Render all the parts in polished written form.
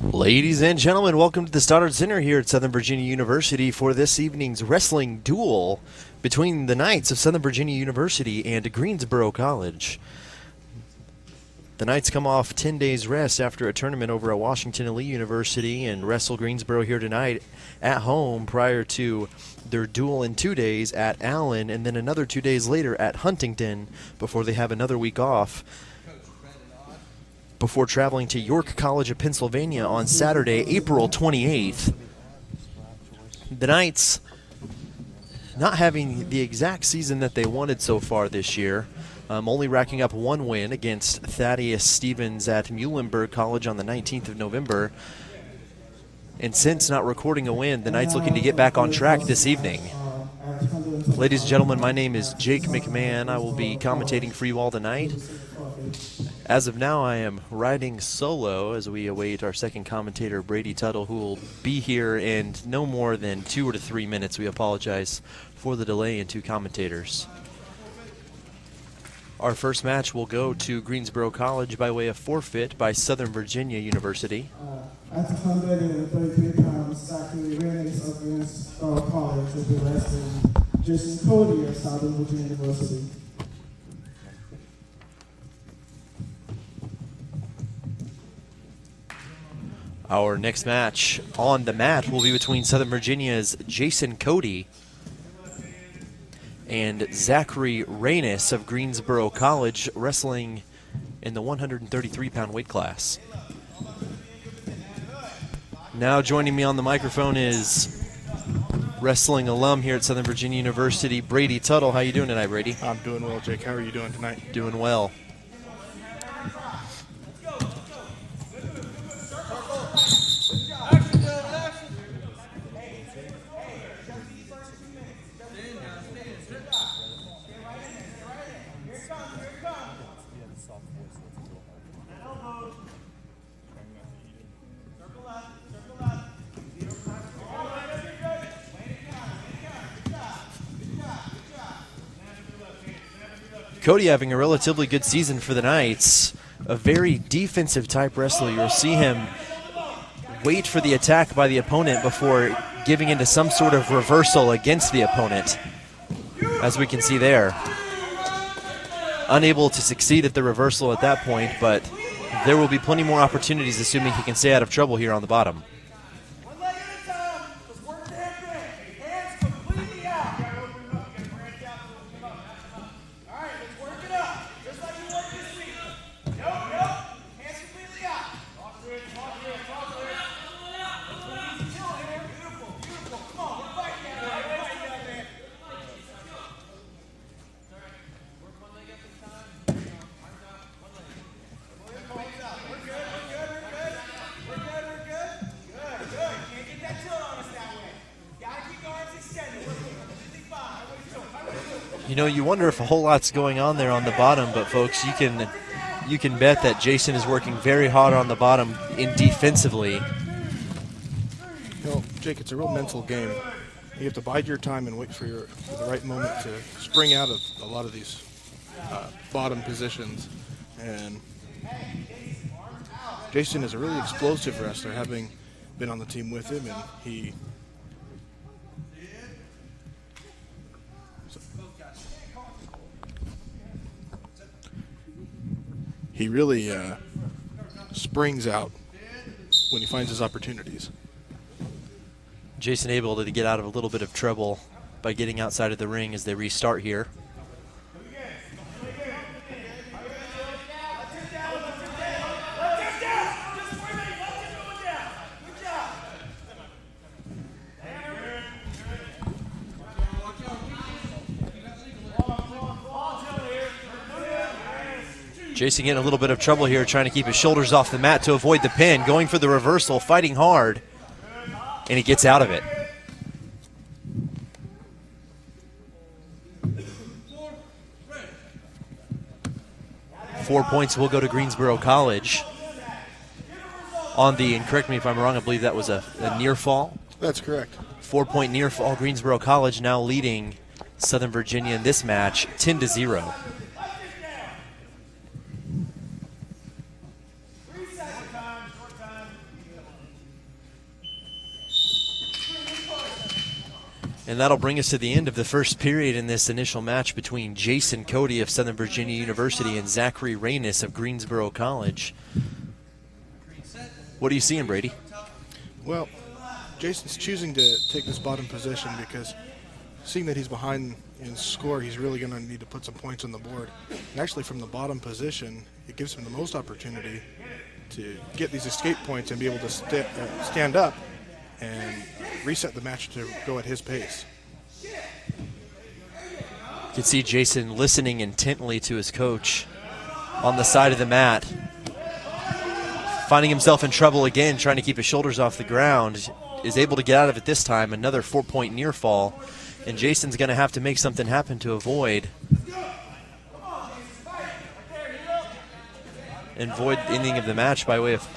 Ladies and gentlemen, welcome to the Stoddard Center here at Southern Virginia University for this evening's wrestling duel between the Knights of Southern Virginia University and Greensboro College. The Knights come off 10 days rest after a tournament over at Washington and Lee University and wrestle Greensboro here tonight at home prior to their duel in 2 days at Allen and then another 2 days later at Huntington before they have another week off before traveling to York College of Pennsylvania on Saturday, April 28th. The Knights not having the exact season that they wanted so far this year, only racking up one win against Thaddeus Stevens at Muhlenberg College on the 19th of November. And since not recording a win, the Knights looking to get back on track this evening. Ladies and gentlemen, my name is Jake McMahon. I will be commentating for you all tonight. As of now, I am riding solo as we await our second commentator, Brady Tuttle, who will be here in no more than 2 to 3 minutes. We apologize for the delay in two commentators. Our first match will go to Greensboro College by way of forfeit by Southern Virginia University. At 133 pounds, Zachary Rennies of Greensboro College will be wrestling Jason Cody of Southern Virginia University. Our next match on the mat will be between Southern Virginia's Jason Cody and Zachary Rennies of Greensboro College, wrestling in the 133-pound weight class. Now joining me on the microphone is wrestling alum here at Southern Virginia University, Brady Tuttle. How you doing tonight, Brady? I'm doing well, Jake. How are you doing tonight? Doing well. Cody having a relatively good season for the Knights. A very defensive type wrestler. You'll see him wait for the attack by the opponent before giving into some sort of reversal against the opponent, as we can see there. Unable to succeed at the reversal at that point, but there will be plenty more opportunities assuming he can stay out of trouble here on the bottom. You know, you wonder if a whole lot's going on there on the bottom, but folks, you can bet that Jason is working very hard on the bottom in defensively. You know, Jake, it's a real mental game. You have to bide your time and wait for the right moment to spring out of a lot of these bottom positions. And Jason is a really explosive wrestler, having been on the team with him, and he really springs out when he finds his opportunities. Jason able to get out of a little bit of trouble by getting outside of the ring as they restart here. Jason getting a little bit of trouble here, trying to keep his shoulders off the mat to avoid the pin, going for the reversal, fighting hard, and he gets out of it. Four points will go to Greensboro College on the, and correct me if I'm wrong, I believe that was a near fall. That's correct. 4-point near fall. Greensboro College now leading Southern Virginia in this match 10-0. And that'll bring us to the end of the first period in this initial match between Jason Cody of Southern Virginia University and Zachary Reynes of Greensboro College. What are you seeing, Brady? Well, Jason's choosing to take this bottom position because seeing that he's behind in score, he's really going to need to put some points on the board. And actually from the bottom position, it gives him the most opportunity to get these escape points and be able to stand up and reset the match to go at his pace. You can see Jason listening intently to his coach on the side of the mat, finding himself in trouble again, trying to keep his shoulders off the ground. Is able to get out of it this time, another 4-point near fall, and Jason's going to have to make something happen to avoid ending of the match by way of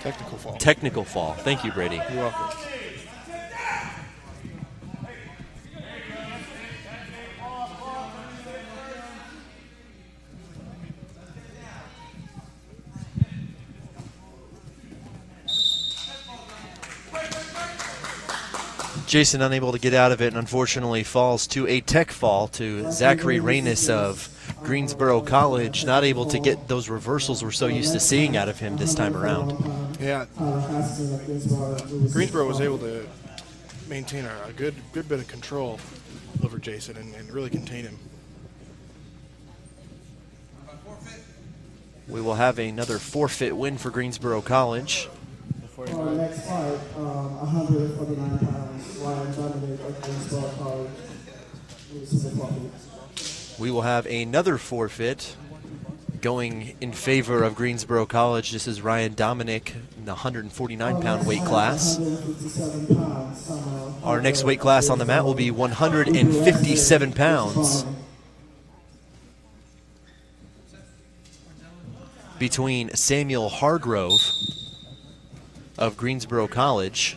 Technical fall. Technical fall. Thank you, Brady. You're welcome. Jason unable to get out of it and unfortunately falls to a tech fall to Zachary Reynes of Greensboro College, not able to get those reversals we're so used to seeing out of him this time around. Yeah, Greensboro was able to maintain a good bit of control over Jason and really contain him. We will have another forfeit win for Greensboro College. Next fight, 149 pounds, Ryan Dominic of Greensboro College. We will have another forfeit going in favor of Greensboro College. This is Ryan Dominic in the 149-pound weight class. Our next weight class on the mat will be 157 pounds. Between Samuel Hargrove of Greensboro College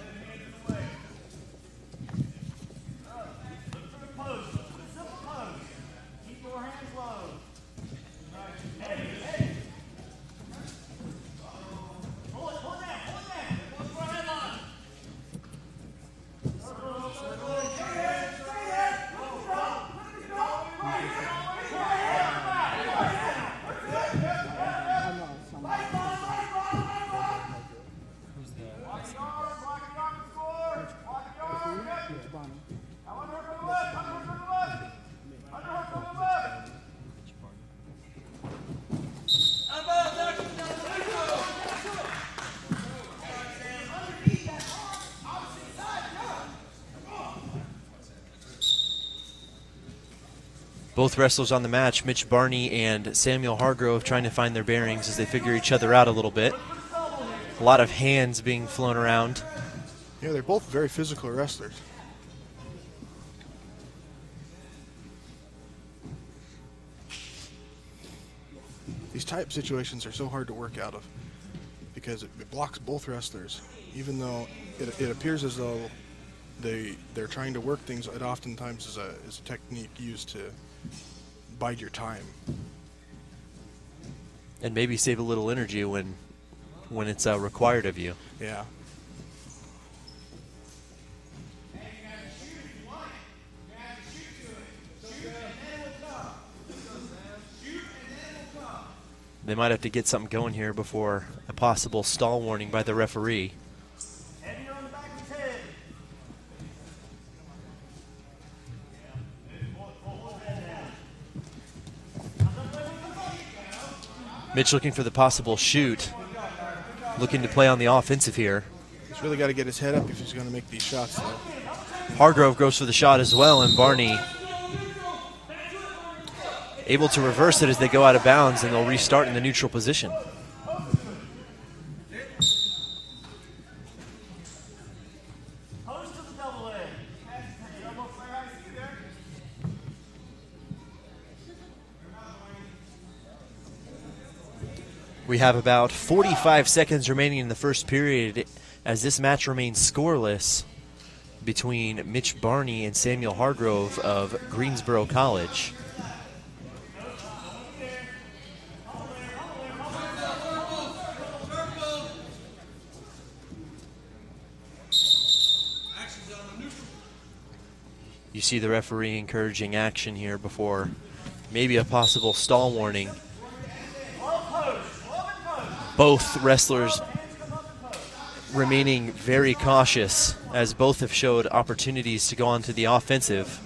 Both wrestlers on the match, Mitch Barney and Samuel Hargrove, trying to find their bearings as they figure each other out a little bit. A lot of hands being flown around. Yeah, they're both very physical wrestlers. These type situations are so hard to work out of because it blocks both wrestlers. Even though it appears as though they're trying to work things, it oftentimes is a technique used to bide your time. And maybe save a little energy when it's required of you. Yeah. They might have to get something going here before a possible stall warning by the referee. Mitch looking for the possible shoot, looking to play on the offensive here. He's really got to get his head up if he's going to make these shots, though. Hargrove goes for the shot as well, and Barney able to reverse it as they go out of bounds, and they'll restart in the neutral position. We have about 45 seconds remaining in the first period as this match remains scoreless between Mitch Barney and Samuel Hargrove of Greensboro College. You see the referee encouraging action here before maybe a possible stall warning. Both wrestlers remaining very cautious as both have showed opportunities to go on to the offensive.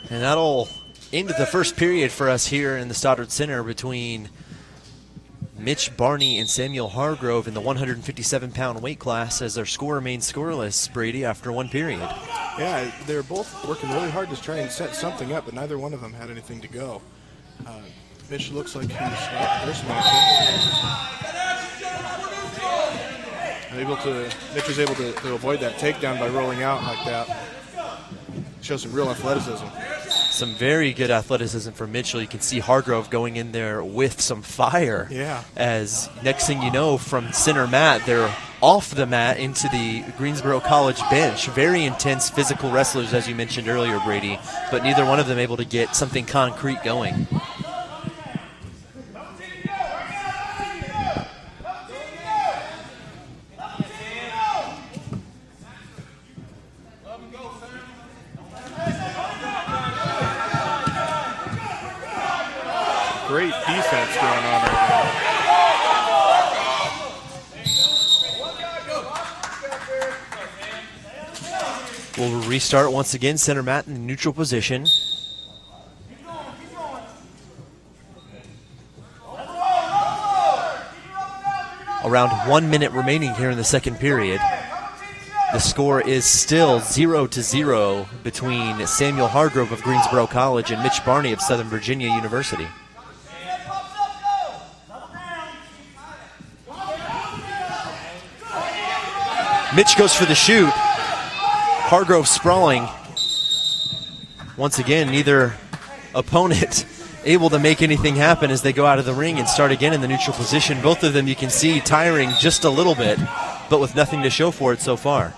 And that'll end the first period for us here in the Stoddard Center between Mitch Barney and Samuel Hargrove in the 157-pound weight class as their score remains scoreless, Brady, after one period. Yeah, they're both working really hard to try and set something up, but neither one of them had anything to go. Mitch looks like he's they're smashing. Mitch was able to avoid that takedown by rolling out like that. Shows some real athleticism. Some very good athleticism from Mitchell. You can see Hargrove going in there with some fire. Yeah. As next thing you know, from center mat, they're off the mat into the Greensboro College bench. Very intense physical wrestlers, as you mentioned earlier, Brady, but neither one of them able to get something concrete going. Great defense going on right now. We'll restart once again. Center mat in the neutral position. Around 1 minute remaining here in the second period. The score is still 0-0 between Samuel Hargrove of Greensboro College and Mitch Barney of Southern Virginia University. Mitch goes for the shoot. Hargrove sprawling. Once again, neither opponent able to make anything happen as they go out of the ring and start again in the neutral position. Both of them, you can see, tiring just a little bit, but with nothing to show for it so far.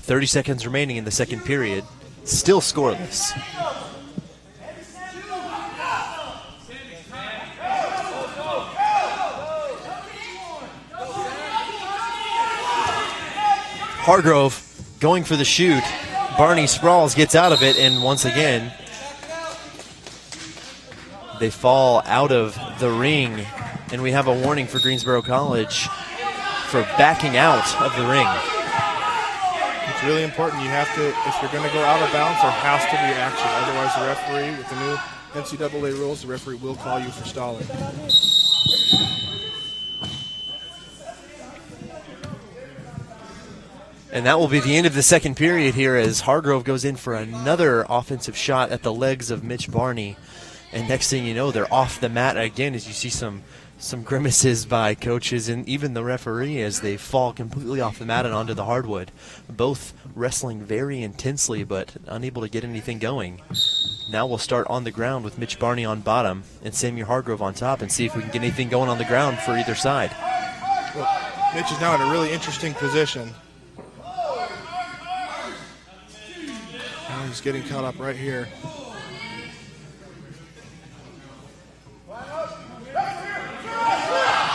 "30 seconds remaining in the second period. Still scoreless. Hargrove going for the shoot. Barney sprawls, gets out of it, and once again, they fall out of the ring. And we have a warning for Greensboro College for backing out of the ring. It's really important. You have to, if you're going to go out of bounds, there has to be action. Otherwise, the referee, with the new NCAA rules, the referee will call you for stalling. And that will be the end of the second period here as Hargrove goes in for another offensive shot at the legs of Mitch Barney. And next thing you know, they're off the mat again as you see some grimaces by coaches and even the referee as they fall completely off the mat and onto the hardwood. Both wrestling very intensely but unable to get anything going. Now we'll start on the ground with Mitch Barney on bottom and Samuel Hargrove on top and see if we can get anything going on the ground for either side. Well, Mitch is now in a really interesting position. Now he's getting caught up right here.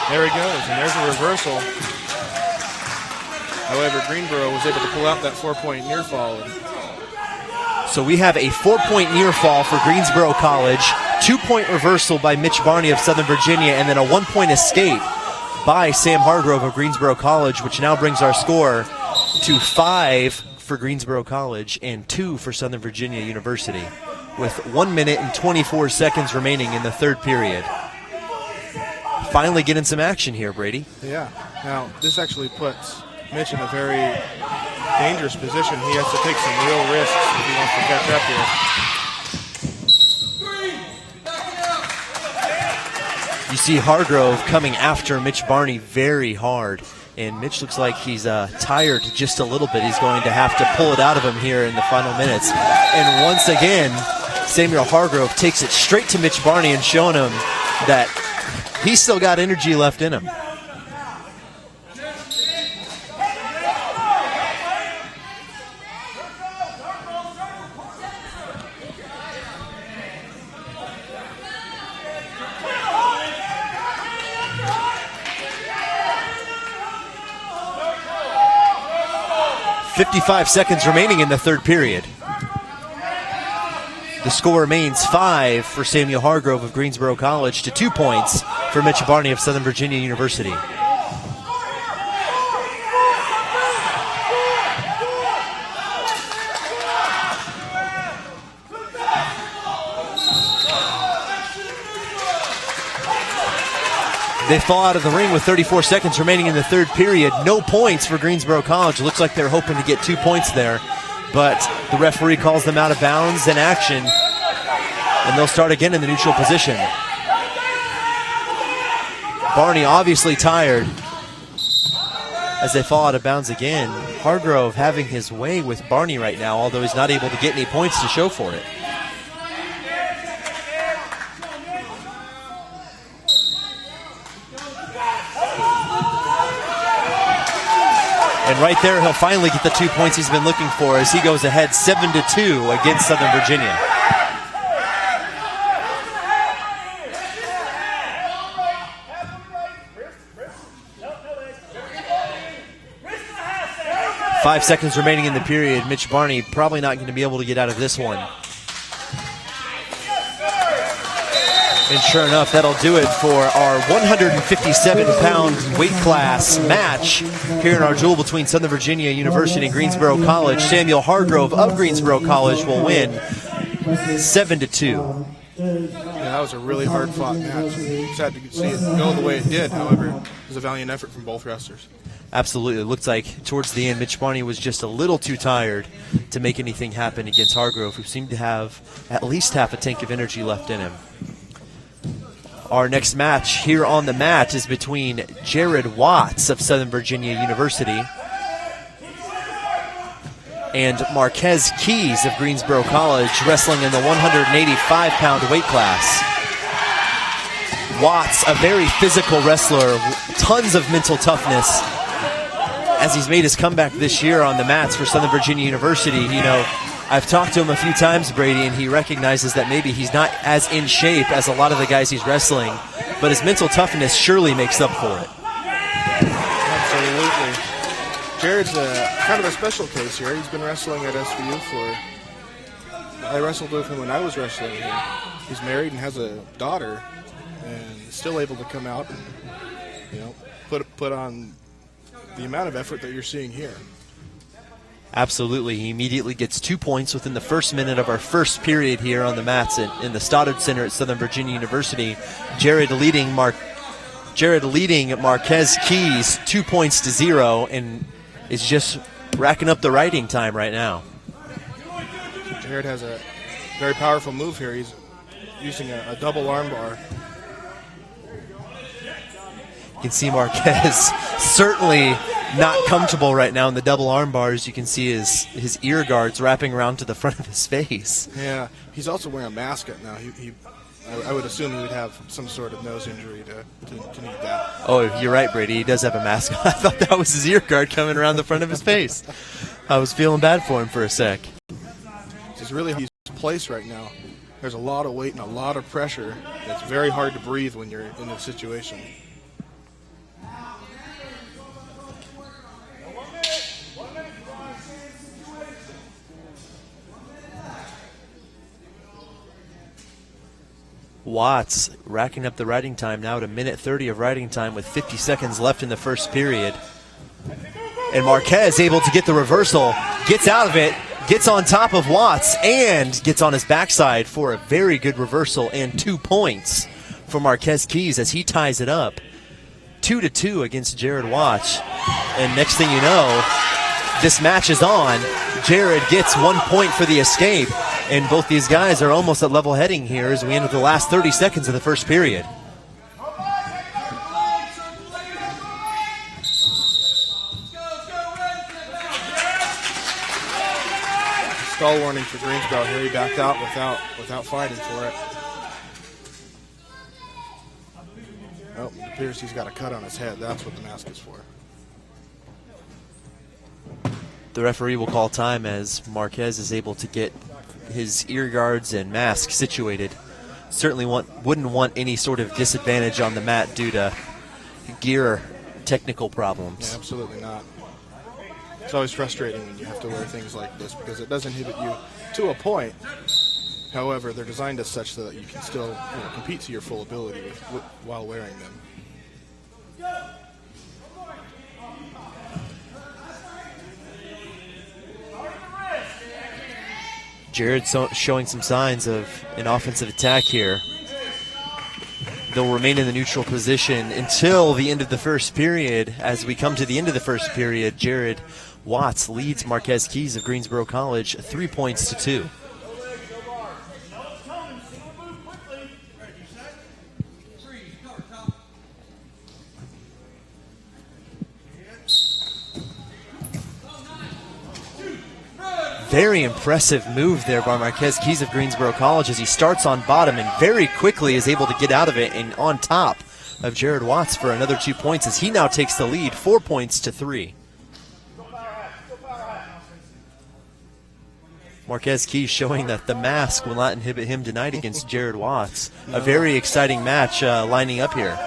There he goes, and there's a reversal. However, Greensboro was able to pull out that 4-point near fall. So we have a 4-point near fall for Greensboro College, 2-point reversal by Mitch Barney of Southern Virginia, and then a 1-point escape by Sam Hargrove of Greensboro College, which now brings our score to 5 for Greensboro College and 2 for Southern Virginia University, with 1 minute and 24 seconds remaining in the third period. Finally getting some action here, Brady. Yeah. Now, this actually puts Mitch in a very dangerous position. He has to take some real risks if he wants to catch up here. You see Hargrove coming after Mitch Barney very hard. And Mitch looks like he's tired just a little bit. He's going to have to pull it out of him here in the final minutes. And once again, Samuel Hargrove takes it straight to Mitch Barney and showing him that he's still got energy left in him. .55 seconds remaining in the third period. The score remains 5 for Samuel Hargrove of Greensboro College to 2 points for Mitch Barney of Southern Virginia University. They fall out of the ring with 34 seconds remaining in the third period. No points for Greensboro College. It looks like they're hoping to get 2 points there, but the referee calls them out of bounds in action, and they'll start again in the neutral position. Barney obviously tired as they fall out of bounds again. Hargrove having his way with Barney right now, although he's not able to get any points to show for it. And right there, he'll finally get the 2 points he's been looking for as he goes ahead 7-2 against Southern Virginia. Five seconds remaining in the period. Mitch Barney probably not going to be able to get out of this one. And sure enough, that'll do it for our 157-pound weight class match here in our duel between Southern Virginia University and Greensboro College. Samuel Hargrove of Greensboro College will win 7-2. Yeah, that was a really hard-fought match. Sad to see it go the way it did. However, it was a valiant effort from both wrestlers. Absolutely. It looks like towards the end, Mitch Barney was just a little too tired to make anything happen against Hargrove, who seemed to have at least half a tank of energy left in him. Our next match here on the mat is between Jared Watts of Southern Virginia University and Marquez Keys of Greensboro College, wrestling in the 185-pound weight class. Watts, a very physical wrestler, tons of mental toughness. As he's made his comeback this year on the mats for Southern Virginia University, you know, I've talked to him a few times, Brady, and he recognizes that maybe he's not as in shape as a lot of the guys he's wrestling, but his mental toughness surely makes up for it. Absolutely. Jared's kind of a special case here. He's been wrestling at SVU I wrestled with him when I was wrestling here. He's married and has a daughter, and still able to come out and, you know, put on the amount of effort that you're seeing here. Absolutely. He immediately gets 2 points within the first minute of our first period here on the mats in the Stoddard Center at Southern Virginia University. Jared leading Marquez Keys 2 points to 0 and is just racking up the riding time right now. Jared has a very powerful move here. He's using a double arm bar. You can see Marquez certainly not comfortable right now in the double arm bars. You can see his ear guards wrapping around to the front of his face. Yeah, he's also wearing a mask now. I would assume he would have some sort of nose injury to need that. Oh, you're right, Brady. He does have a mask on. I thought that was his ear guard coming around the front of his face. I was feeling bad for him for a sec. It's really his place right now. There's a lot of weight and a lot of pressure. It's very hard to breathe when you're in this situation. Watts racking up the riding time now at 1:30 of riding time with 50 seconds left in the first period. And Marquez able to get the reversal, gets out of it, gets on top of Watts, and gets on his backside for a very good reversal and 2 points for Marquez Keys as he ties it up. 2-2 against Jared Watts. And next thing you know, this match is on. Jared gets 1 point for the escape. And both these guys are almost at level heading here as we enter the last 30 seconds of the first period. stall warning for Greensboro here. He backed out without fighting for it. Oh, it appears he's got a cut on his head. That's what the mask is for. The referee will call time as Marquez is able to get his ear guards and mask situated. Certainly wouldn't want any sort of disadvantage on the mat due to gear technical problems. Yeah, absolutely not. It's always frustrating when you have to wear things like this because it does inhibit you to a point. However, they're designed as such that you can still compete to your full ability while wearing them. Jared showing some signs of an offensive attack here. They'll remain in the neutral position until the end of the first period. As we come to the end of the first period, Jared Watts leads Marquez Keys of Greensboro College 3 points to 2. Very impressive move there by Marquez Keys of Greensboro College as he starts on bottom and very quickly is able to get out of it and on top of Jared Watts for another 2 points as he now takes the lead 4 points to 3. Marquez Keys showing that the mask will not inhibit him tonight against Jared Watts. A very exciting match lining up here.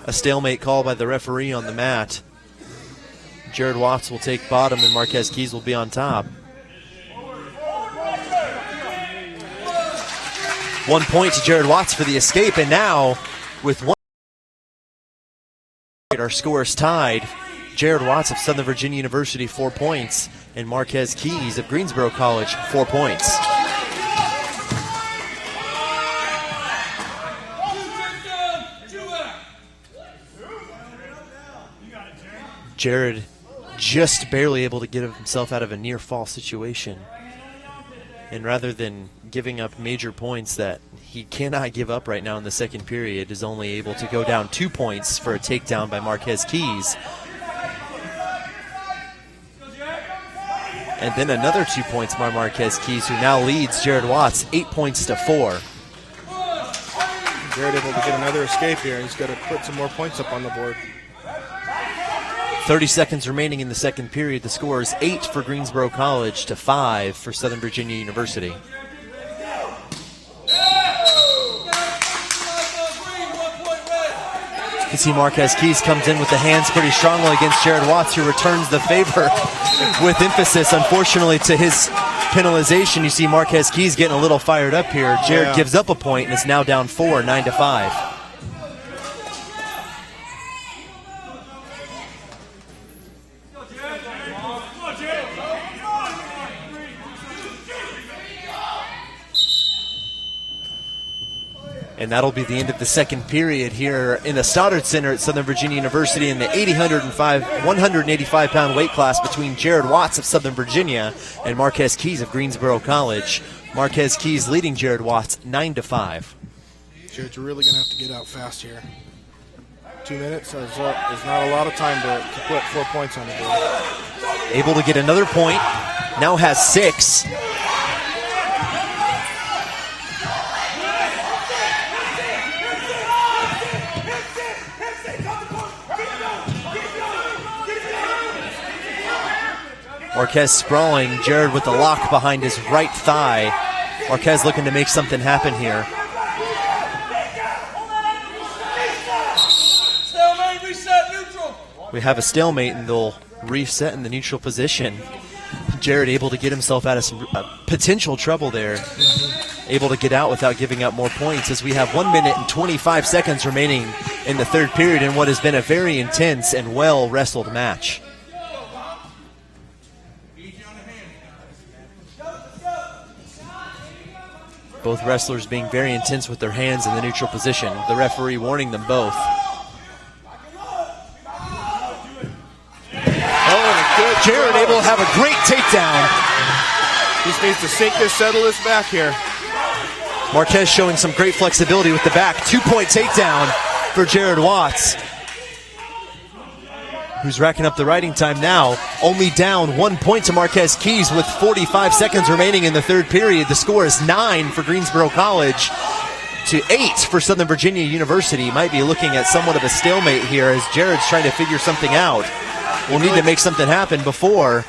A stalemate call by the referee on the mat. Jared Watts will take bottom and Marquez Keys will be on top. 1 point to Jared Watts for the escape, and now with one, our score is tied. Jared Watts of Southern Virginia University 4 points, and Marquez Keys of Greensboro College 4 points. Jared just barely able to get himself out of a near fall situation. And rather than giving up major points that he cannot give up right now in the second period, is only able to go down 2 points for a takedown by Marquez Keys. And then another 2 points by Marquez Keys, who now leads Jared Watts 8 points to 4. Jared able to get another escape here. He's got to put some more points up on the board. 30 seconds remaining in the second period. The score is 8 for Greensboro College to 5 for Southern Virginia University. You can see Marquez Keys comes in with the hands pretty strongly against Jared Watts, who returns the favor with emphasis. Unfortunately, to his penalization, you see Marquez Keys getting a little fired up here. Jared gives up a point and is now down 4, 9 to 5. And that'll be the end of the second period here in the Stoddard Center at Southern Virginia University in the 185-pound weight class between Jared Watts of Southern Virginia and Marquez Keys of Greensboro College. Marquez Keys leading Jared Watts 9 to 5. Jared's really going to have to get out fast here. 2 minutes is not a lot of time to put 4 points on the board. Able to get another point, now has 6. Marquez sprawling, Jared with the lock behind his right thigh. Marquez looking to make something happen here. Stalemate, reset, neutral. We have a stalemate and they'll reset in the neutral position. Jared able to get himself out of some potential trouble there. Able to get out without giving up more points as we have 1 minute and 25 seconds remaining in the third period in what has been a very intense and well-wrestled match. Both wrestlers being very intense with their hands in the neutral position. The referee warning them both. Jared able to have a great takedown. He just needs to sink this, settle this back here. Marquez showing some great flexibility with the back. 2-point takedown for Jared Watts, who's racking up the riding time now. Only down 1 point to Marquez Keys with 45 seconds remaining in the third period. The score is 9 for Greensboro College to 8 for Southern Virginia University. Might be looking at somewhat of a stalemate here as Jared's trying to figure something out. We'll need to make something happen before.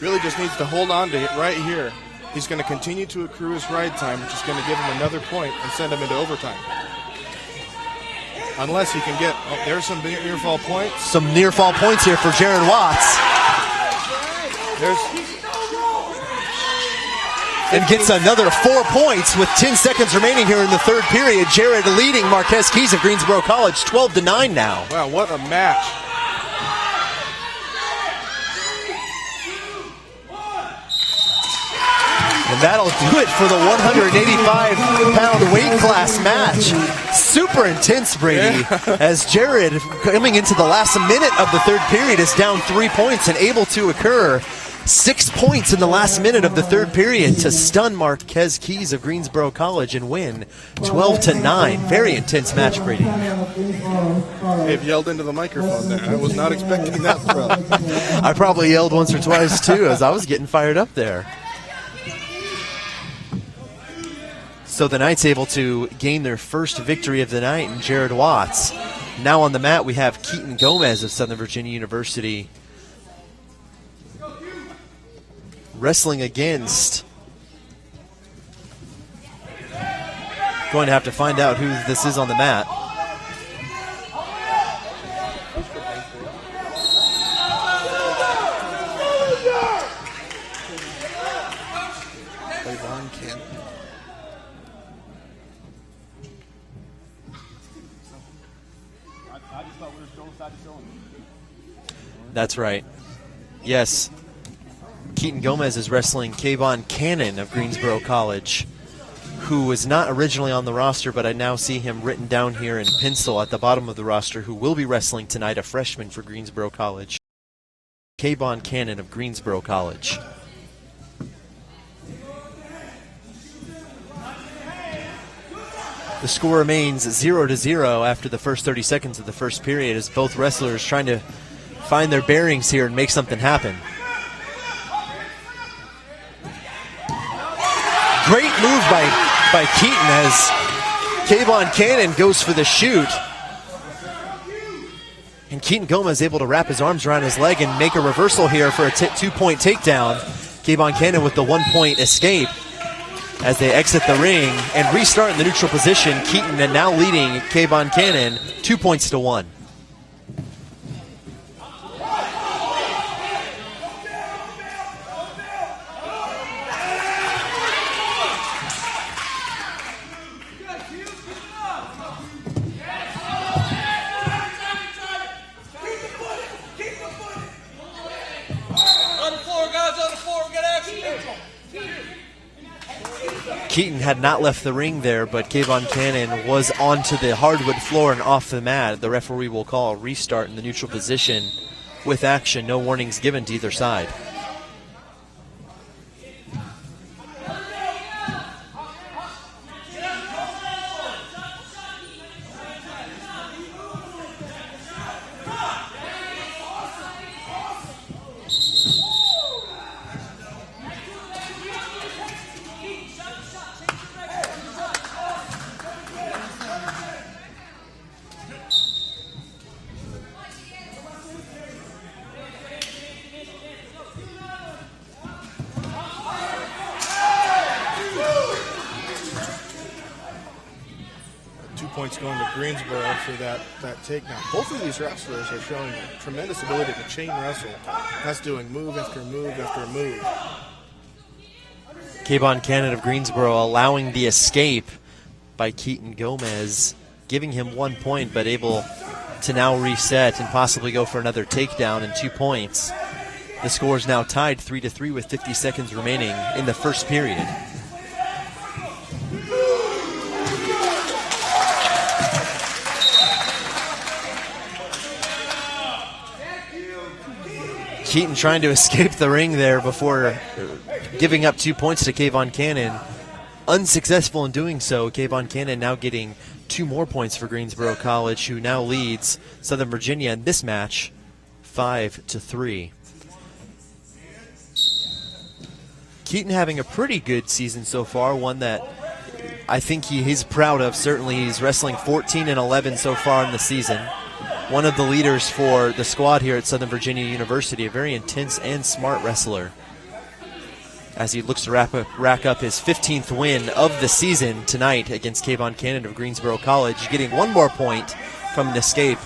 Really just needs to hold on to it right here. He's going to continue to accrue his ride time, which is going to give him another point and send him into overtime. Unless he can get, oh, there's some near fall points. Some near fall points here for Jared Watts. And gets another 4 points with 10 seconds remaining here in the third period. Jared leading Marquez Keys of Greensboro College 12-9 now. Wow, what a match. And that'll do it for the 185-pound weight class match. Super intense, Brady, as Jared, coming into the last minute of the third period, is down 3 points and able to occur 6 points in the last minute of the third period to stun Marquez Keys of Greensboro College and win 12-9. Very intense match, Brady. They've yelled into the microphone there. I was not expecting that throw. I probably yelled once or twice, too, as I was getting fired up there. So the Knights able to gain their first victory of the night in Jared Watts. Now on the mat we have Keaton Gomez of Southern Virginia University wrestling against, going to have to find out who this is on the mat. That's right. Yes. Keaton Gomez is wrestling Kayvon Cannon of Greensboro College, who was not originally on the roster, but I now see him written down here in pencil at the bottom of the roster, who will be wrestling tonight, a freshman for Greensboro College. Kayvon Cannon of Greensboro College. The score remains 0-0 after the first 30 seconds of the first period, as both wrestlers trying to find their bearings here and make something happen. Great move by Keaton as Kayvon Cannon goes for the shoot. And Keaton Gomez able to wrap his arms around his leg and make a reversal here for a 2-point takedown. Kayvon Cannon with the 1-point escape as they exit the ring and restart in the neutral position. Keaton and now leading Kayvon Cannon 2-1. Keaton had not left the ring there, but Kayvon Cannon was onto the hardwood floor and off the mat. The referee will call a restart in the neutral position with action. No warnings given to either side. Points going to Greensboro for that takedown. Both of these wrestlers are showing tremendous ability to chain wrestle. That's doing move after move after move. Kayvon Cannon of Greensboro allowing the escape by Keaton Gomez, giving him 1 point, but able to now reset and possibly go for another takedown and 2 points. The score is now tied 3-3 with 50 seconds remaining in the first period. Keaton trying to escape the ring there before giving up 2 points to Kayvon Cannon. unsuccessful in doing so. Kayvon Cannon now getting 2 more points for Greensboro College, who now leads Southern Virginia in this match 5-3. Keaton having a pretty good season so far, one that I think he's proud of. Certainly he's wrestling 14-11 so far in the season. One of the leaders for the squad here at Southern Virginia University, a very intense and smart wrestler, as he looks to rack up his 15th win of the season tonight against Kayvon Cannon of Greensboro College. Getting 1 more point from an escape,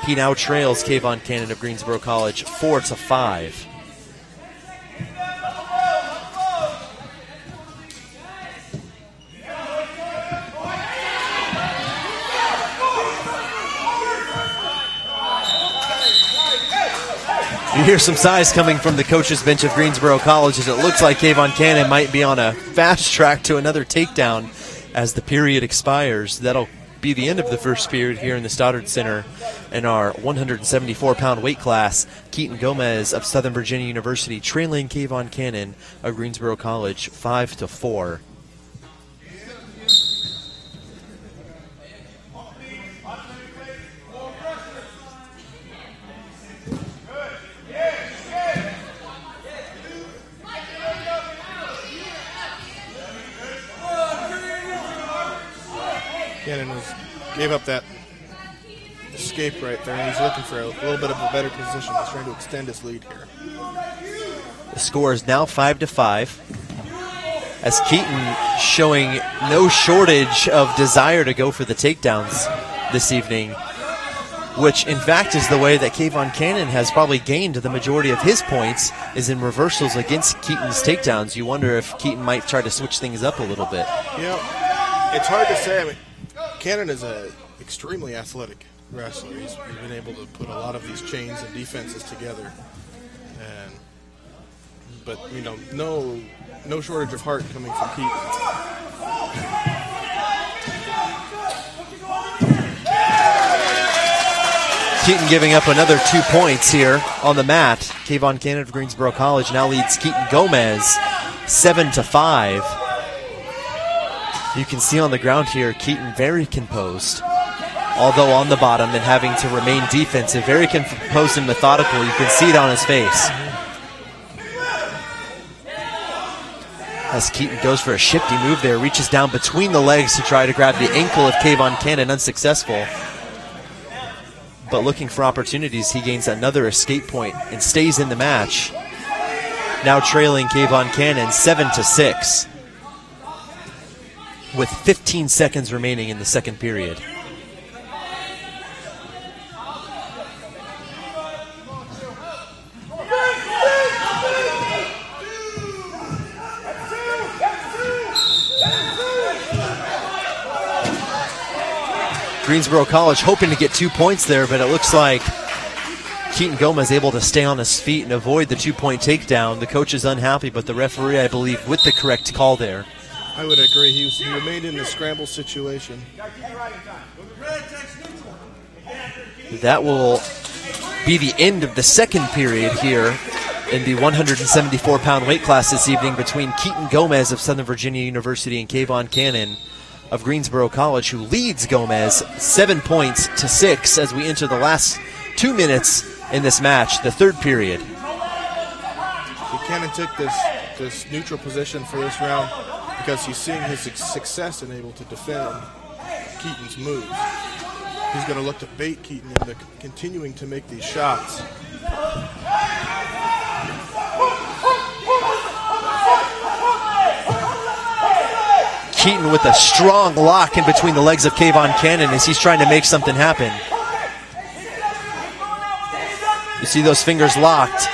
he now trails Kayvon Cannon of Greensboro College 4-5. You hear some sighs coming from the coach's bench of Greensboro College as it looks like Kayvon Cannon might be on a fast track to another takedown as the period expires. That'll be the end of the first period here in the Stoddard Center in our 174-pound weight class. Keaton Gomez of Southern Virginia University trailing Kayvon Cannon of Greensboro College 5-4. Cannon gave up that escape right there, and he's looking for a little bit of a better position. He's trying to extend his lead here. The score is now 5-5, as Keaton showing no shortage of desire to go for the takedowns this evening, which in fact is the way that Kayvon Cannon has probably gained the majority of his points, is in reversals against Keaton's takedowns. You wonder if Keaton might try to switch things up a little bit. It's hard to say. I mean, Cannon is an extremely athletic wrestler. He's been able to put a lot of these chains and defenses together, but no shortage of heart coming from Keaton. Keaton giving up another 2 points here on the mat. Kayvon Cannon of Greensboro College now leads Keaton Gomez 7-5. You can see on the ground here, Keaton very composed, although on the bottom and having to remain defensive. Very composed and methodical. You can see it on his face. As Keaton goes for a shifty move there, reaches down between the legs to try to grab the ankle of Kayvon Cannon, unsuccessful. But looking for opportunities, he gains another escape point and stays in the match. Now trailing Kayvon Cannon 7-6. with 15 seconds remaining in the second period. Greensboro College hoping to get 2 points there, but it looks like Keaton Gomez able to stay on his feet and avoid the 2-point takedown. The coach is unhappy, but the referee, I believe, with the correct call there. I would agree. He remained in the scramble situation. That will be the end of the second period here in the 174-pound weight class this evening between Keaton Gomez of Southern Virginia University and Kayvon Cannon of Greensboro College, who leads Gomez 7 points to 6 as we enter the last 2 minutes in this match, the third period. Cannon took this neutral position for this round because he's seeing his success and able to defend Keaton's moves. He's going to look to bait Keaton into continuing to make these shots. Keaton with a strong lock in between the legs of Kayvon Cannon as he's trying to make something happen. You see those fingers locked.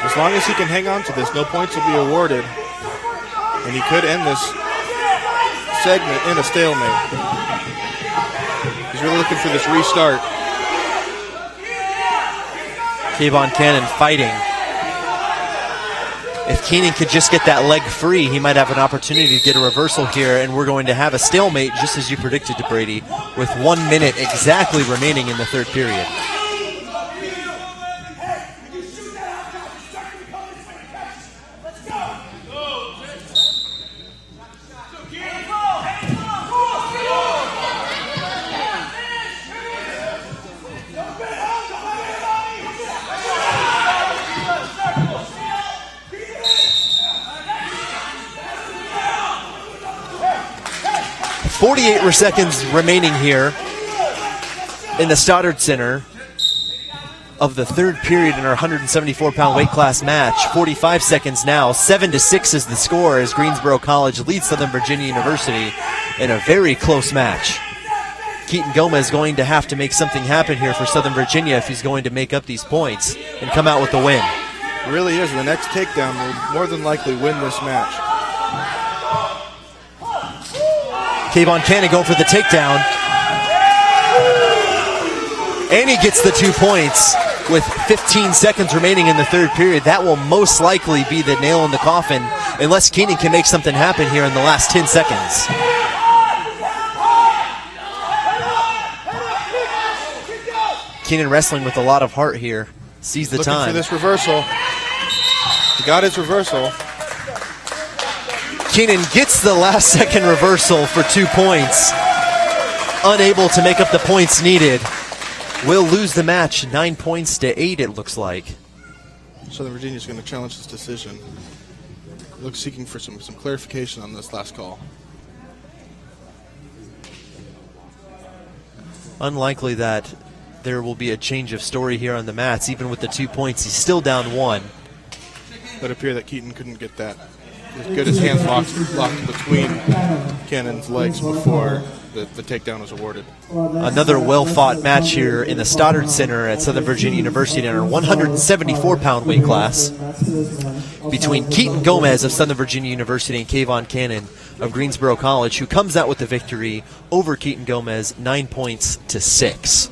As long as he can hang on to this, no points will be awarded. And he could end this segment in a stalemate. He's really looking for this restart. Kayvon Cannon fighting. If Keenan could just get that leg free, he might have an opportunity to get a reversal here, and we're going to have a stalemate, just as you predicted, Brady, with 1 minute exactly remaining in the third period. 48 seconds remaining here in the Stoddard Center of the third period in our 174-pound weight class match. 45 seconds now. 7-6 is the score as Greensboro College leads Southern Virginia University in a very close match. Keaton Gomez going to have to make something happen here for Southern Virginia if he's going to make up these points and come out with the win. It really is. The next takedown will more than likely win this match. Kayvon Cannon going for the takedown. And he gets the 2 points with 15 seconds remaining in the third period. That will most likely be the nail in the coffin unless Keenan can make something happen here in the last 10 seconds. Keenan wrestling with a lot of heart here. Sees the Looking time. for this reversal. He got his reversal. Keenan gets the last second reversal for 2 points. Unable to make up the points needed. Will lose the match 9 points to 8, it looks like. Southern Virginia is going to challenge this decision. Looks seeking for some clarification on this last call. Unlikely that there will be a change of story here on the mats. Even with the 2 points, he's still down 1. But it appeared that Keaton couldn't get that. As good as hands locked between Cannon's legs before the takedown was awarded. Another well-fought match here in the Stoddard Center at Southern Virginia University in our 174-pound weight class between Keaton Gomez of Southern Virginia University and Kayvon Cannon of Greensboro College, who comes out with the victory over Keaton Gomez 9 points to 6.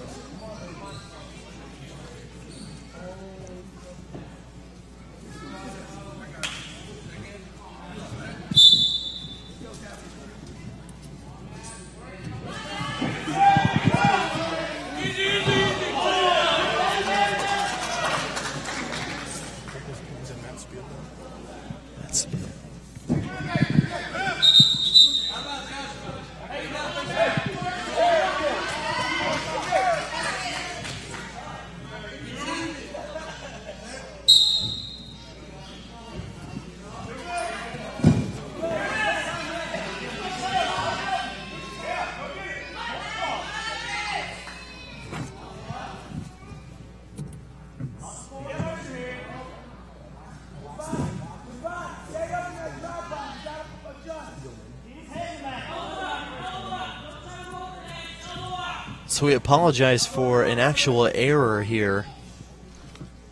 So we apologize for an actual error here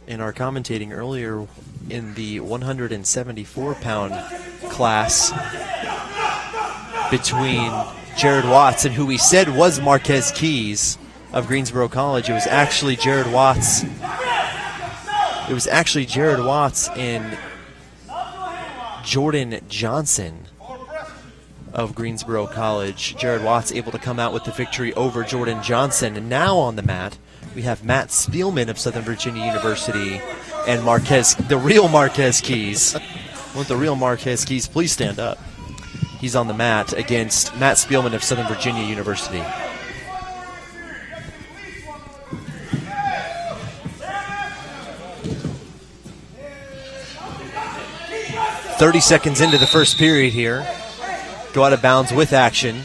in our commentating earlier in the 174-pound class between Jared Watts and who we said was Marquez Keys of Greensboro College. It was actually Jared Watts. It was actually Jared Watts and Jordan Johnson of Greensboro College. Jared Watts able to come out with the victory over Jordan Johnson. And now on the mat, we have Matt Spielman of Southern Virginia University and Marquez, the real Marquez Keys. Won't the real Marquez Keys please stand up? He's on the mat against Matt Spielman of Southern Virginia University. "30 seconds into the first period here. Go out of bounds with action.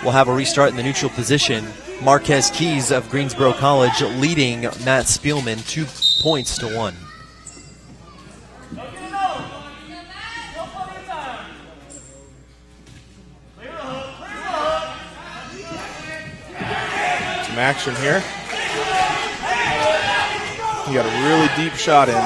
We'll have a restart in the neutral position. Marquez Keys of Greensboro College leading Matt Spielman 2 points to 1. Some action here. He got a really deep shot in.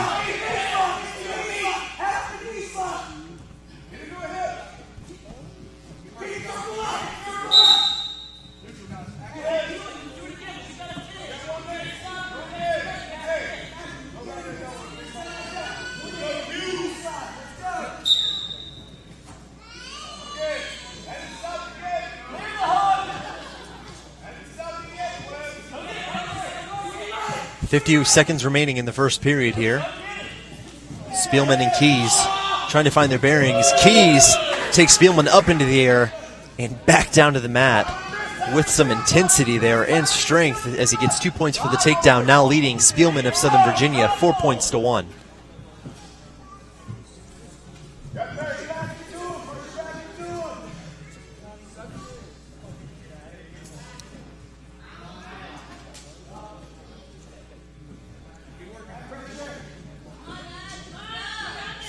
"50 seconds remaining in the first period here. Spielman and Keys trying to find their bearings. Keys takes Spielman up into the air and back down to the mat with some intensity there and strength as he gets 2 points for the takedown, now leading Spielman of Southern Virginia 4 points to 1.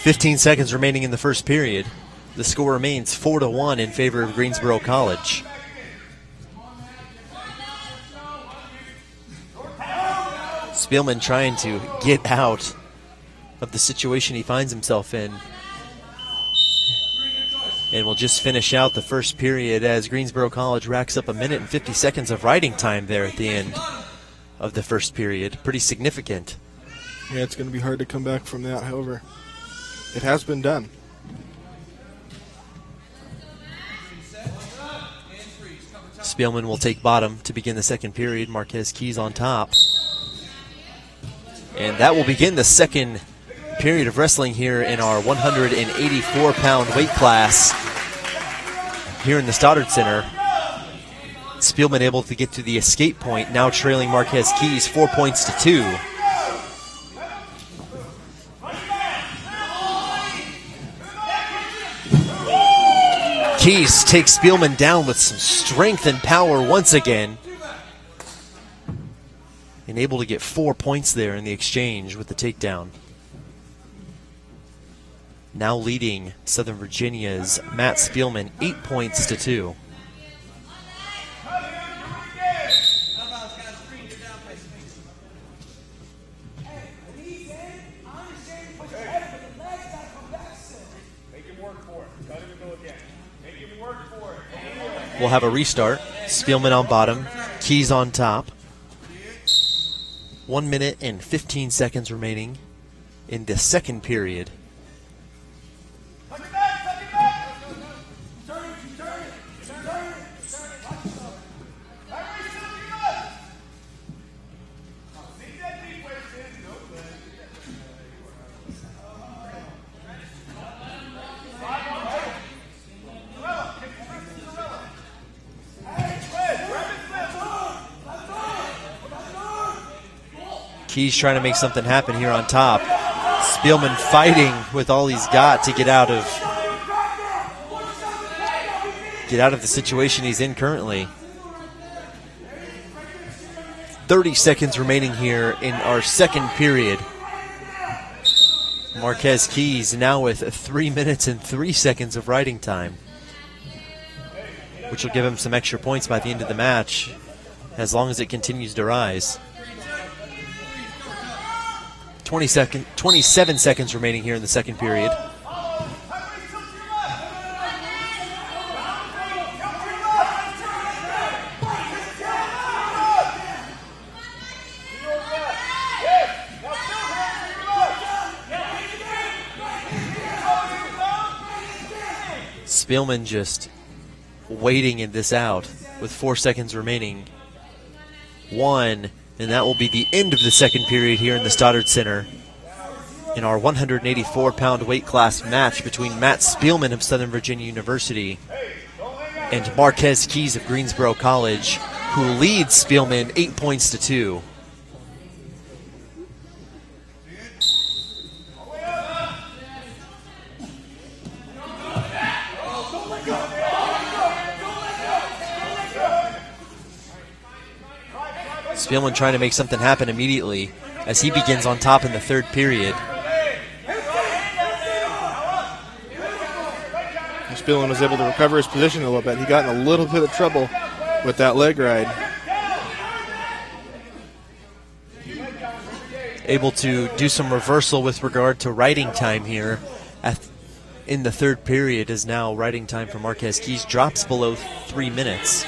15 seconds remaining in the first period. The score remains 4-1 in favor of Greensboro College. Spielman trying to get out of the situation he finds himself in. And we'll just finish out the first period as Greensboro College racks up 1 minute and 50 seconds of riding time there at the end of the first period. Pretty significant. Yeah, it's going to be hard to come back from that, however. It has been done. Spielman will take bottom to begin the second period. Marquez Keys on top. And that will begin the second period of wrestling here in our 184-pound weight class here in the Stoddard Center. Spielman able to get to the escape point, now trailing Marquez Keys 4 points to 2. Keys takes Spielman down with some strength and power once again. And able to get 4 points there in the exchange with the takedown. Now leading Southern Virginia's Matt Spielman 8 points to 2. We'll have a restart. Spielman on bottom, Keys on top. 1 minute and 15 seconds remaining in the second period. Keys trying to make something happen here on top. Spielman fighting with all he's got to get out of the situation he's in currently. 30 seconds remaining here in our second period. Marquez Keys now with 3 minutes and 3 seconds of riding time, which will give him some extra points by the end of the match as long as it continues to rise. 27 seconds remaining here in the second period. Spielman just waiting this out with 4 seconds remaining. 1. And that will be the end of the second period here in the Stoddard Center in our 184-pound weight class match between Matt Spielman of Southern Virginia University and Marquez Keys of Greensboro College, who leads Spielman 8 points to 2. Spielman trying to make something happen immediately as he begins on top in the third period. Spielman was able to recover his position a little bit. He got in a little bit of trouble with that leg ride. Able to do some reversal with regard to riding time here in the third period, as now riding time for Marquez Keys drops below 3 minutes.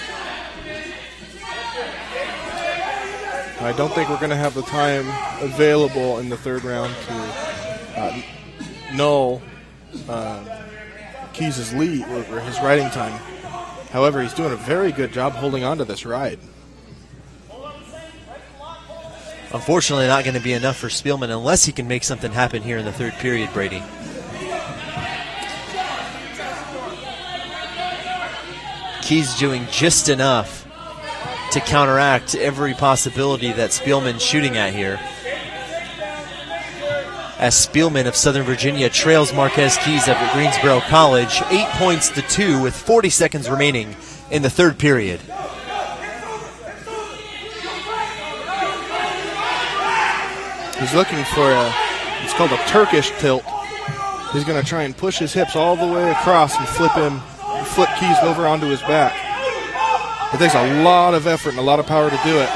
I don't think we're going to have the time available in the third round to null Keys' lead or his riding time. However, he's doing a very good job holding on to this ride. Unfortunately, not going to be enough for Spielman unless he can make something happen here in the third period, Brady. Keys doing just enough to counteract every possibility that Spielman's shooting at here. As Spielman of Southern Virginia trails Marquez Keys of Greensboro College 8 points to 2 with 40 seconds remaining in the third period. He's looking for it's called a Turkish tilt. He's going to try and push his hips all the way across and flip Keys over onto his back. It takes a lot of effort and a lot of power to do it.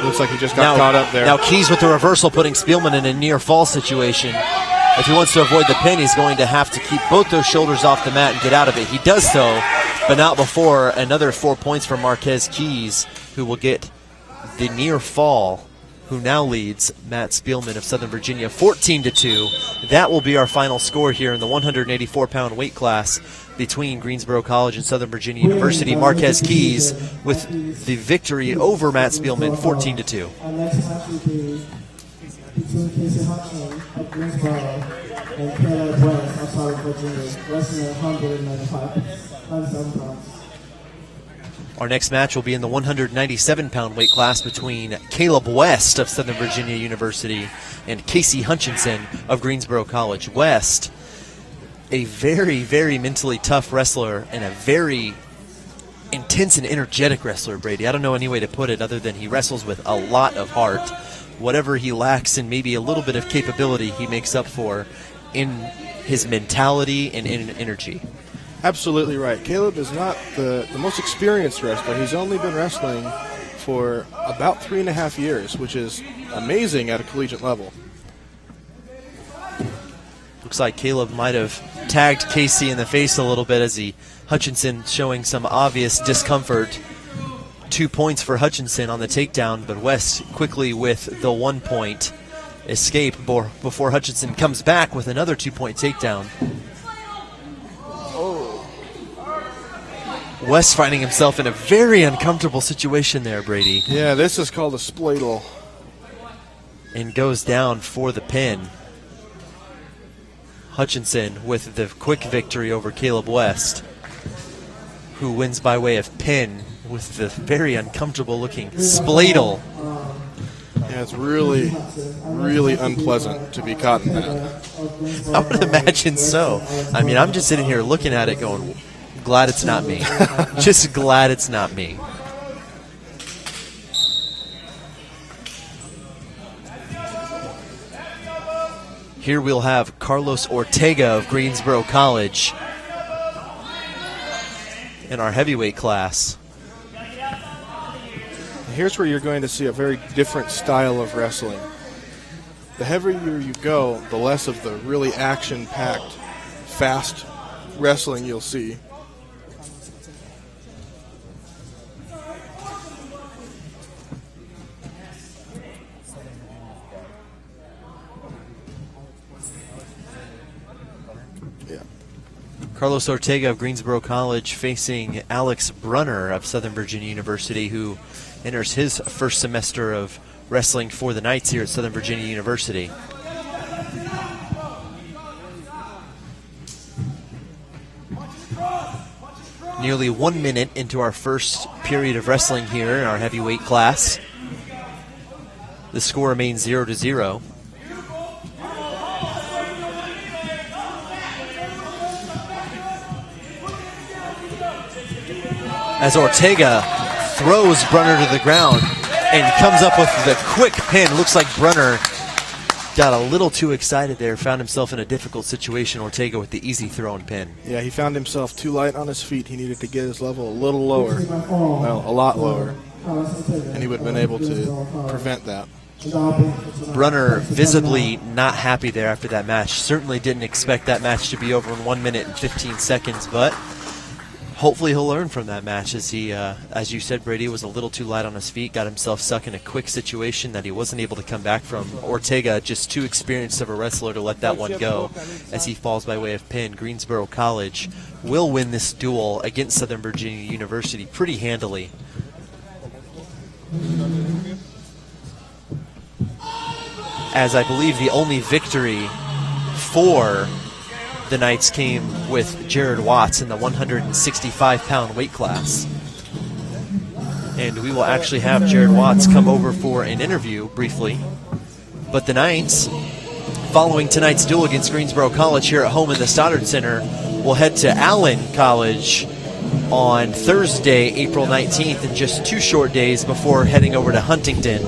Looks like he just got caught up there. Now Keys with the reversal, putting Spielman in a near fall situation. If he wants to avoid the pin, he's going to have to keep both those shoulders off the mat and get out of it. He does so, but not before another 4 points for Marquez Keys, who will get the near fall, who now leads Matt Spielman of Southern Virginia 14-2. That will be our final score here in the 184-pound weight class between Greensboro College and Southern Virginia University. Marquez Keys with the victory over Matt Spielman, 14-2. Our next match will be between Casey Hudson of Greensboro and Caleb West of Southern Virginia, wrestling at 197 pounds. Our next match will be in the 197-pound weight class between Caleb West of Southern Virginia University and Casey Hutchinson of Greensboro College. West, a very, very mentally tough wrestler and a very intense and energetic wrestler, Brady. I don't know any way to put it other than he wrestles with a lot of heart. Whatever he lacks in maybe a little bit of capability, he makes up for in his mentality and in energy. Absolutely right. Caleb is not the most experienced wrestler. He's only been wrestling for about 3.5 years, which is amazing at a collegiate level. Looks like Caleb might have tagged Casey in the face a little bit as Hutchinson showing some obvious discomfort. 2 points for Hutchinson on the takedown, but West quickly with the 1 point escape before Hutchinson comes back with another 2-point takedown. West finding himself in a very uncomfortable situation there, Brady. Yeah, this is called a spladle. And goes down for the pin. Hutchinson with the quick victory over Caleb West, who wins by way of pin with the very uncomfortable looking spladle. Yeah, it's really, really unpleasant to be caught in that. I would imagine so. I mean, I'm just sitting here looking at it going, glad it's not me. Just glad it's not me. Here we'll have Carlos Ortega of Greensboro College in our heavyweight class. Here's where you're going to see a very different style of wrestling. The heavier you go, the less of the really action-packed, fast wrestling you'll see. Carlos Ortega of Greensboro College facing Alex Brunner of Southern Virginia University, who enters his first semester of wrestling for the Knights here at Southern Virginia University. Nearly 1 minute into our first period of wrestling here in our heavyweight class. The score remains 0-0. As Ortega throws Brunner to the ground and comes up with the quick pin. Looks like Brunner got a little too excited there, found himself in a difficult situation. Ortega with the easy throw and pin. Yeah, he found himself too light on his feet. He needed to get his level a little lower, well, a lot lower, and he would have been able to prevent that. Brunner visibly not happy there after that match. Certainly didn't expect that match to be over in 1 minute and 15 seconds, but hopefully he'll learn from that match as he, as you said, Brady, was a little too light on his feet, got himself stuck in a quick situation that he wasn't able to come back from. Ortega, just too experienced of a wrestler to let that one go as he falls by way of pin. Greensboro College will win this duel against Southern Virginia University pretty handily. As I believe the only victory for the Knights came with Jared Watts in the 165-pound weight class. And we will actually have Jared Watts come over for an interview briefly. But the Knights, following tonight's duel against Greensboro College here at home in the Stoddard Center, will head to Allen College on Thursday, April 19th, in just 2 short days before heading over to Huntington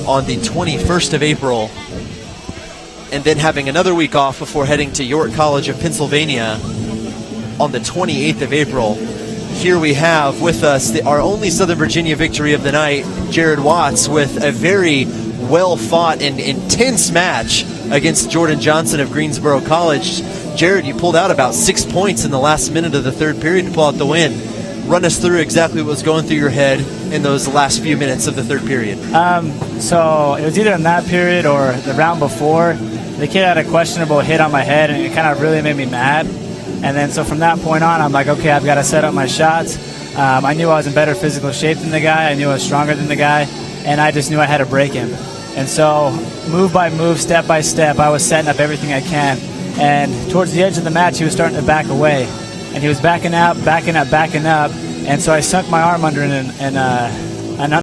on the 21st of April and then having another week off before heading to York College of Pennsylvania on the 28th of April. Here we have with us our only Southern Virginia victory of the night, Jared Watts, with a very well-fought and intense match against Jordan Johnson of Greensboro College. Jared, you pulled out about 6 points in the last minute of the third period to pull out the win. Run us through exactly what was going through your head in those last few minutes of the third period. So it was either in that period or the round before. The kid had a questionable hit on my head, and it kind of really made me mad. And then so from that point on, I'm like, okay, I've got to set up my shots. I knew I was in better physical shape than the guy. I knew I was stronger than the guy, and I just knew I had to break him. And so move by move, step by step, I was setting up everything I can. And towards the edge of the match, he was starting to back away. And he was backing up. And so I sunk my arm under and I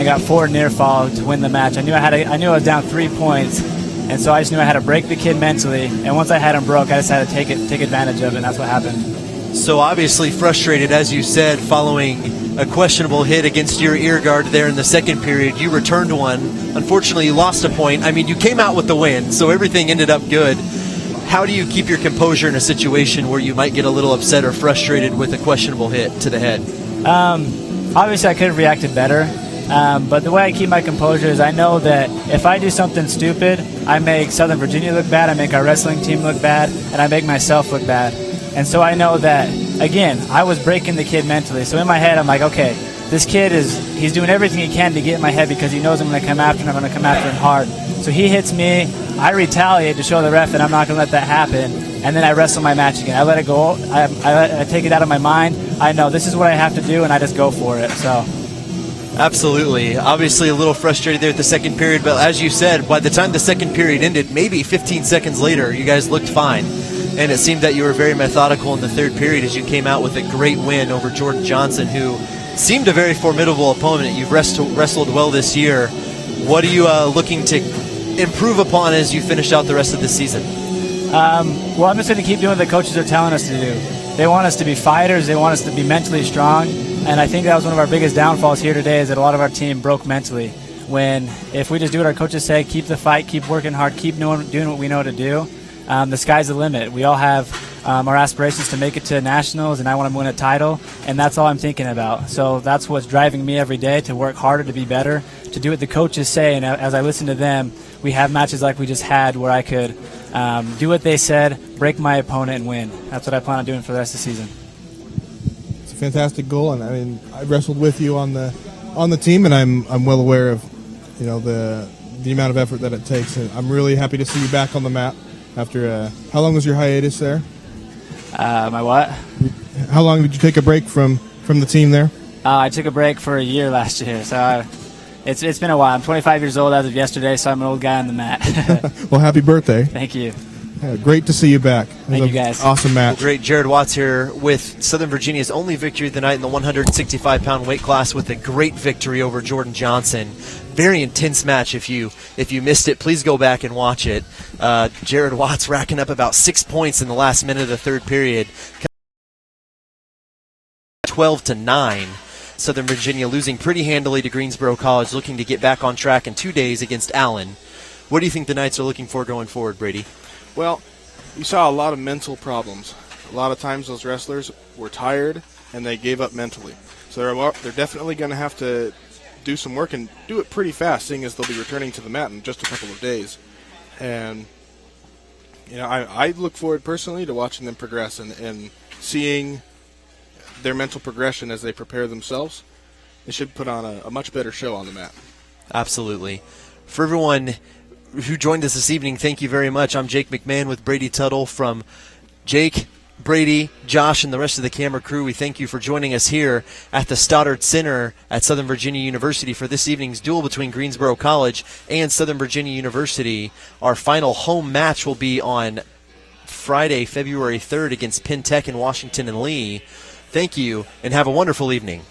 got forward near fall to win the match. I knew I was down 3 points, and so I just knew I had to break the kid mentally. And once I had him broke, I just had to take advantage of it, and that's what happened. So obviously frustrated, as you said, following a questionable hit against your ear guard there in the second period. You returned one. Unfortunately, you lost a point. I mean, you came out with the win, so everything ended up good. How do you keep your composure in a situation where you might get a little upset or frustrated with a questionable hit to the head? Obviously, I could have reacted better. But the way I keep my composure is I know that if I do something stupid, I make Southern Virginia look bad, I make our wrestling team look bad, and I make myself look bad. And so I know that, again, I was breaking the kid mentally. So in my head, I'm like, okay, this kid he's doing everything he can to get in my head because he knows I'm going to come after him. I'm going to come after him hard. So he hits me. I retaliate to show the ref that I'm not going to let that happen. And then I wrestle my match again. I let it go. I take it out of my mind. I know this is what I have to do, and I just go for it. So. Absolutely. Obviously a little frustrated there at the second period, but as you said, by the time the second period ended, maybe 15 seconds later, you guys looked fine. And it seemed that you were very methodical in the third period as you came out with a great win over Jordan Johnson, who seemed a very formidable opponent. You've wrestled well this year. What are you looking to improve upon as you finish out the rest of the season? Well, I'm just going to keep doing what the coaches are telling us to do. They want us to be fighters. They want us to be mentally strong. And I think that was one of our biggest downfalls here today is that a lot of our team broke mentally. When if we just do what our coaches say, keep the fight, keep working hard, keep doing what we know to do, the sky's the limit. We all have our aspirations to make it to nationals, and I want to win a title, and that's all I'm thinking about. So that's what's driving me every day, to work harder, to be better, to do what the coaches say. And as I listen to them, we have matches like we just had where I could do what they said, break my opponent, and win. That's what I plan on doing for the rest of the season. It's a fantastic goal, and I mean, I wrestled with you on the team, and I'm well aware of the amount of effort that it takes, and I'm really happy to see you back on the mat after. How long was your hiatus there? My what? How long did you take a break from the team there? I took a break for a year last year, so it's been a while. I'm 25 years old as of yesterday, so I'm an old guy on the mat. Well, happy birthday. Thank you. Yeah, great to see you back. Thank you, guys. Awesome match. Great. Jared Watts here with Southern Virginia's only victory of the night in the 165-pound weight class with a great victory over Jordan Johnson. Very intense match. If you missed it, please go back and watch it. Jared Watts racking up about 6 points in the last minute of the third period. 12-9. Southern Virginia losing pretty handily to Greensboro College, looking to get back on track in 2 days against Allen. What do you think the Knights are looking for going forward, Brady? Well, you saw a lot of mental problems. A lot of times those wrestlers were tired and they gave up mentally. So they're definitely going to have to do some work and do it pretty fast, seeing as they'll be returning to the mat in just a couple of days. And I look forward personally to watching them progress and seeing their mental progression as they prepare themselves. They should put on a much better show on the mat. Absolutely. For everyone who joined us this evening, thank you very much. I'm Jake McMahon with Brady Tuttle. From Jake, Brady, Josh, and the rest of the camera crew, we thank you for joining us here at the Stoddard Center at Southern Virginia University for this evening's duel between Greensboro College and Southern Virginia University. Our final home match will be on Friday, February 3rd against Penn Tech in Washington and Lee. Thank you, and have a wonderful evening.